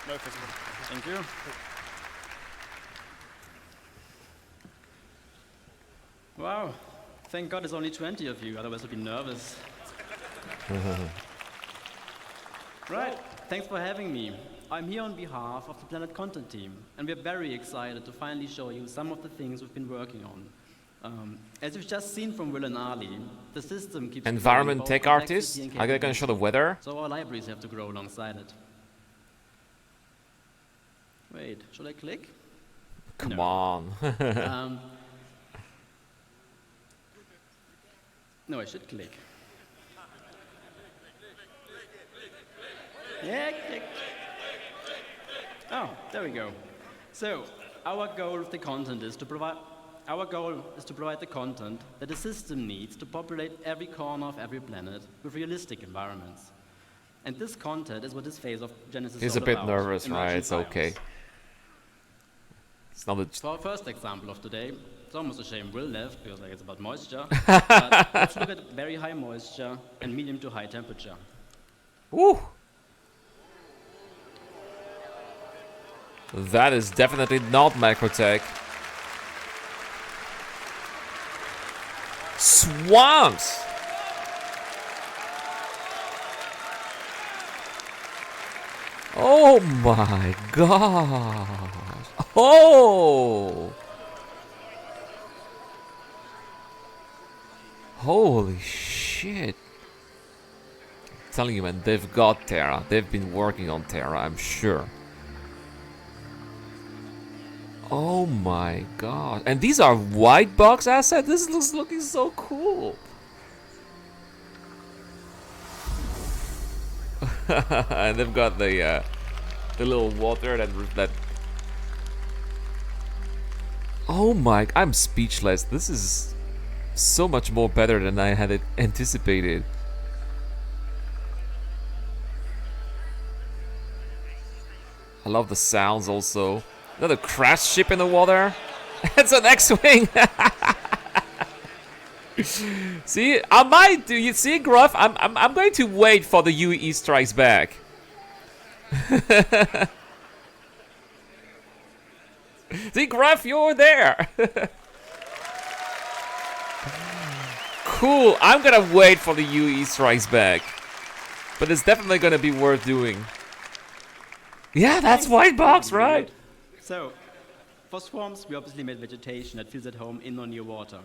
No physical. Thank you. Wow. Thank God there's only 20 of you, otherwise I'd be nervous. Right, thanks for having me. I'm here on behalf of the Planet Content team, and we're very excited to finally show you some of the things we've been working on. As you've just seen from Will and Ali, the system keeps Environment growing tech both artist? complexity Are and they gonna show the weather? so our libraries have to grow alongside it. Wait, should I click? Come No. on. No, I should click. Yeah, click. Oh, there we go. So, our goal of the content is to provide the content that the system needs to populate every corner of every planet with realistic environments. And this content is what this phase of Genesis He's is a all bit about, nervous, right? emerging It's okay. biomes. It's not a... For our first example of today, it's almost a shame Will left because it's about moisture. But let's look at very high moisture and medium to high temperature. Woo! That is definitely not macrotech. Swamps! Oh my god! Oh! Holy shit! I'm telling you, man, they've got Terra. They've been working on Terra, I'm sure. Oh my god. And these are white box assets? This looks looking so cool. And they've got the little water that... Oh my... I'm speechless. This is so much more better than I had anticipated. I love the sounds also. Another crash ship in the water. It's an X-wing. See, I might do. You see, Gruff? I'm going to wait for the UE Strikes Back. See, Gruff, you're there. Cool. I'm gonna wait for the UE Strikes Back, but it's definitely gonna be worth doing. Yeah, that's white box, right? So, for swarms, we obviously made vegetation that feels at home in or near water.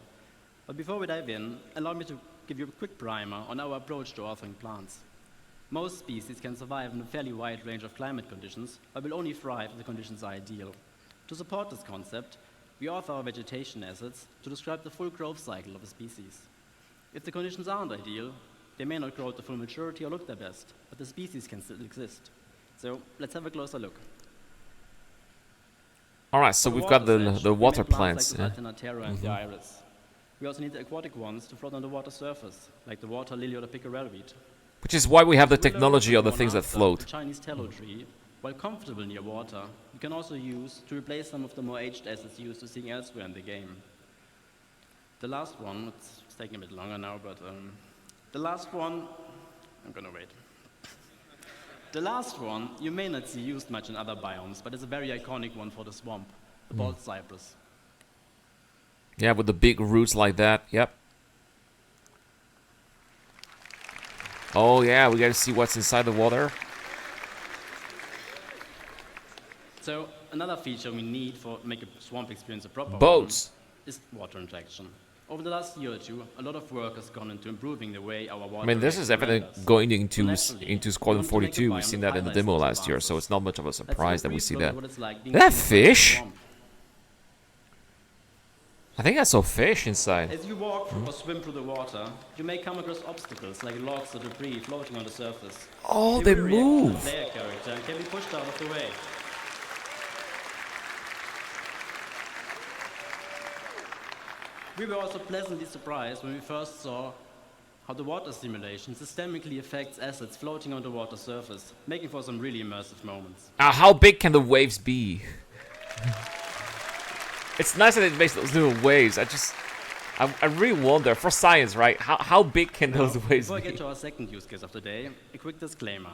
But before we dive in, allow me to give you a quick primer on our approach to authoring plants. Most species can survive in a fairly wide range of climate conditions, but will only thrive if the conditions are ideal. To support this concept, we author our vegetation assets to describe the full growth cycle of a species. If the conditions aren't ideal, they may not grow to full maturity or look their best, but the species can still exist. So let's have a closer look. Alright, so we've got the water plants. Like the Terra and the iris. We also need the aquatic ones to float on the water surface, like the water lily or the pickerel weed. Which is why we have the Willow technology of the one things that after, float. The Chinese tallow tree, while comfortable near water, you can also use to replace some of the more aged assets used to seeing elsewhere in the game. The last one, it's taking a bit longer now, but the last one, I'm gonna wait. The last one, you may not see used much in other biomes, but it's a very iconic one for the swamp, the bald cypress. Yeah, with the big roots like that, yep. Oh yeah, we gotta see what's inside the water. So, another feature we need for make a swamp experience a proper Boats. one is water interaction. Over the last year or two, a lot of work has gone into improving the way our water I mean, this is renders. evident going into Naturally, Squadron we want to make a 42. We've biome seen that that in the highlights demo those last year, so advances. it's not much of a Let's have surprise that we brief see look at that. what it's like being Is that inside the fish? swamp. I think I saw fish inside. As you walk through or swim through the water, you may come across obstacles like logs or debris floating on the surface. Oh, Your they reaction to move. the player character can be pushed out of the way. We were also pleasantly surprised when we first saw how the water simulation systemically affects assets floating on the water surface, making for some really immersive moments. How big can the waves be? It's nice that it makes those little waves. I really wonder, for science, right? How big can those waves Before I be? get to our second use case of the day, a quick disclaimer.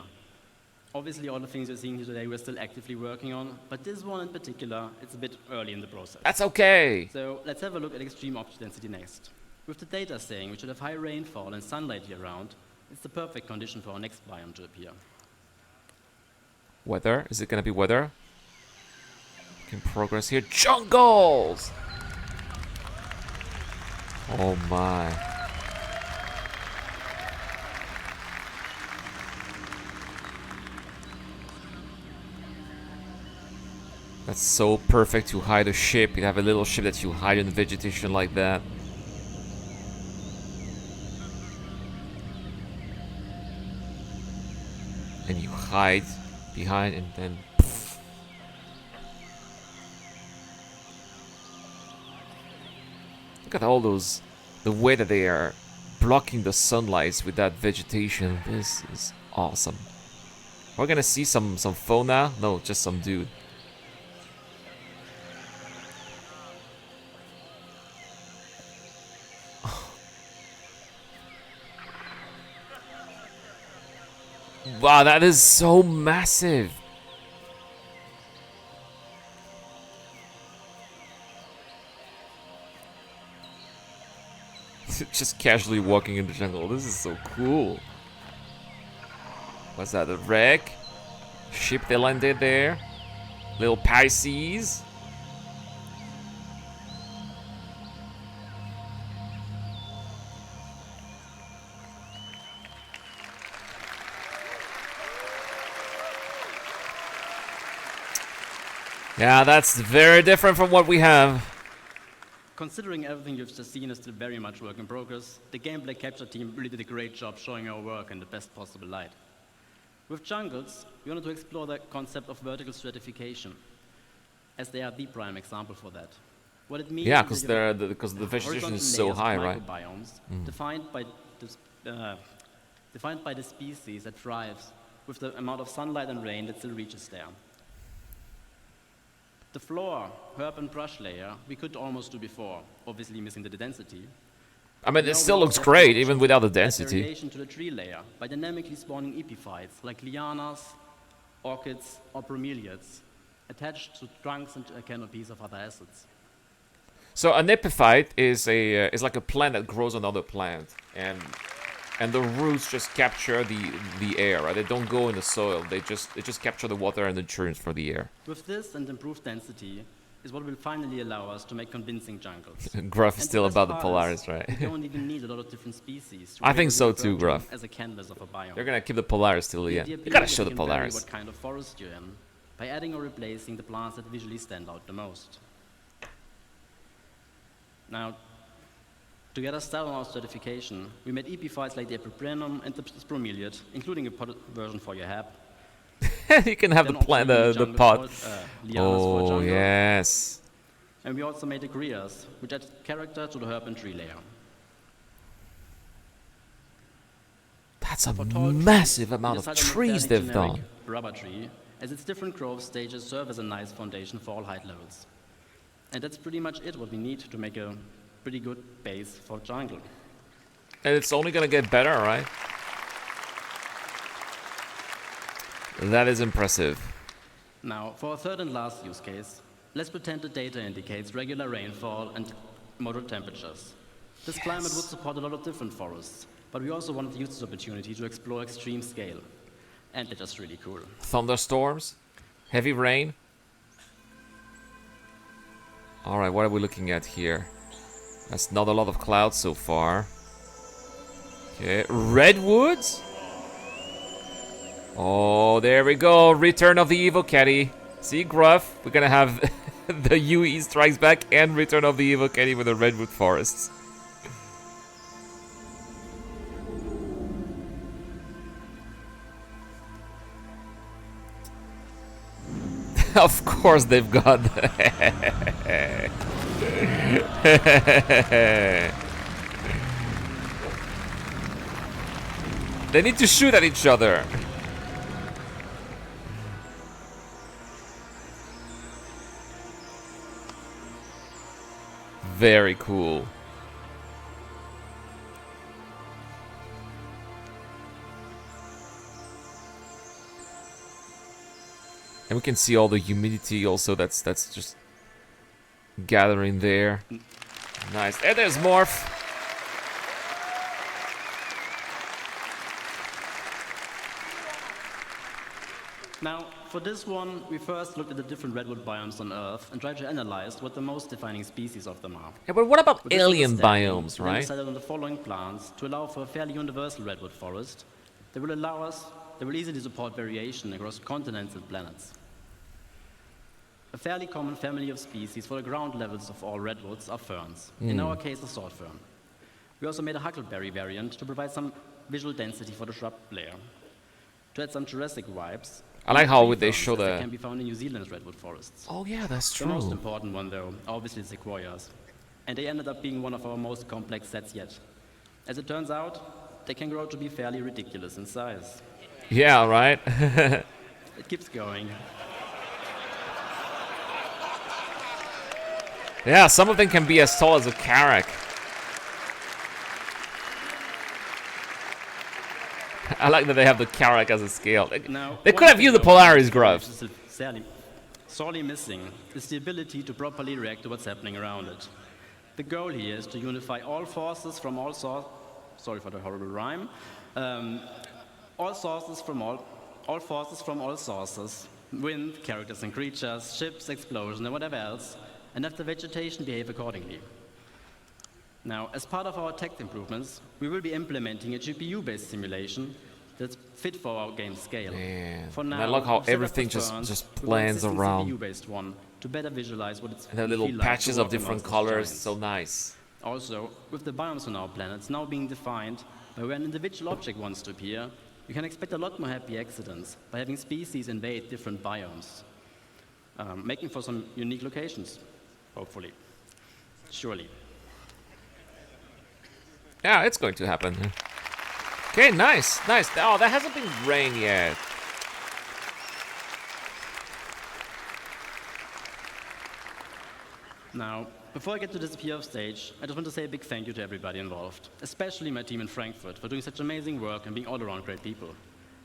Obviously, all the things you're seeing here today we're still actively working on, but this one in particular, it's a bit early in the process. That's okay. So let's have a look at extreme object density next. With the data saying we should have high rainfall and sunlight year-round, it's the perfect condition for our next biome to appear. Weather? Is it gonna be weather? We can progress here. Jungles! Oh my. That's so perfect to hide a ship. You have a little ship that you hide in the vegetation like that. And you hide behind and then... poof. Look at all those... the way that they are blocking the sunlight with that vegetation. This is awesome. We're gonna see some fauna? No, just some dude. Wow, that is so massive. Just casually walking in the jungle. This is so cool. What's that? A wreck? Ship they landed there? Little Pisces? Yeah, that's very different from what we have. Considering everything you've just seen is still very much work in progress, the gameplay capture team really did a great job showing our work in the best possible light. With jungles, we wanted to explore the concept of vertical stratification, as they are the prime example for that. What it means Yeah, because the vegetation is so high, right? Biomes, defined by the species that thrives with the amount of sunlight and rain that still reaches there. The floor, herb and brush layer, we could almost do before, obviously missing the density. I mean, Now it still we looks also have great, the even option without the to add density. variation to the tree layer by dynamically spawning epiphytes like lianas, orchids, or bromeliads, attached to trunks and canopies of other assets. So an epiphyte is like a plant that grows on another plant, and the roots just capture the air. Right? They don't go in the soil. They just capture the water and the nutrients from the air. With this and improved density is what will finally allow us to make convincing jungles. Gruff is And still best about the part Polaris, is, right? We don't even need a lot of different species. To I think create so a too, virgin Gruff. as a canvas of a biome. They're gonna keep the Polaris till the The end. idea You being gotta that show we the can vary Polaris. what kind of forest you're in by adding or replacing the plants that visually stand out the most. Now, to get us started on our stratification, we made epiphytes like the epiprenum and the bromeliad, including a potted version for your hab. You can have the Then plant, optionally the jungle pot. lianas for Oh jungle. yes. And we also made the grias, which add character to the herb and tree layer. That's a For tall massive trees, amount we of decided on a trees fairly they've generic done. rubber tree, as its different growth stages serve as a nice foundation for all height levels. And that's pretty much it, what we need to make a pretty good base for jungle. And it's only gonna get better, right? That is impressive. Now, for our third and last use case, let's pretend the data indicates regular rainfall and moderate temperatures. This climate would support a lot of different forests, but we also wanted to use this opportunity to explore extreme scale. And they're just really cool. Thunderstorms, heavy rain. All right, what are we looking at here? That's not a lot of clouds so far. Okay, redwoods. Oh, there we go. Return of the Evil Caddy. See, Gruff, we're gonna have the UE Strikes Back and Return of the Evil Caddy with the redwood forests. Of course they've got They need to shoot at each other. Very cool. And we can see all the humidity also that's just gathering there. Nice. And there's Morph. Now, for this one, we first looked at the different redwood biomes on Earth and tried to analyze what the most defining species of them are. Yeah, but what about With this alien understanding, biomes, we right? decided on the following plants to allow for a fairly universal redwood forest that will easily support variation across continents and planets. A fairly common family of species for the ground levels of all redwoods are ferns, in our case the sword fern. We also made a huckleberry variant to provide some visual density for the shrub layer. To add some Jurassic vibes, I like how tree they ferns, show as they the... can be found in New Zealand's redwood forests. Oh yeah, that's The most true. important one, though, obviously sequoias. And they ended up being one of our most complex sets yet. As it turns out, they can grow to be fairly ridiculous in size. Yeah, right? It keeps going. Yeah, some of them can be as tall as a carrack. I like that they have the carrack as a scale. Now, They could have used the Polaris graph. Sorely missing is the ability to properly react to what's happening around it. The goal here is to unify all forces from all sources. Sorry for the horrible rhyme. All forces from all sources. Wind, characters and creatures, ships, explosions, and whatever else, and have the vegetation behave accordingly. Now, as part of our tech improvements, we will be implementing a GPU-based simulation that's fit for our game scale. Man. For And now, I like how we've set up everything the ferns, just we've got an plans existing around. CPU-based one to better visualize what it's And the will little feel like to patches of walk different amongst those colors, giants. so nice. Also, with the biomes on our planets now being defined by where an individual object wants to appear, you can expect a lot more happy accidents by having species invade different biomes, making for some unique locations, hopefully. Surely. Yeah, it's going to happen. Okay, nice, nice. Oh, that hasn't been rain yet. Now, before I get to disappear off stage, I just want to say a big thank you to everybody involved, especially my team in Frankfurt for doing such amazing work and being all around great people.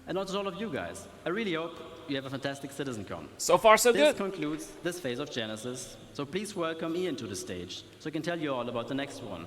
And also to all of you guys. I really hope you have a fantastic Citizencon. So far, so This good. concludes this phase of Genesis, so please welcome Ian to the stage so he can tell you all about the next one.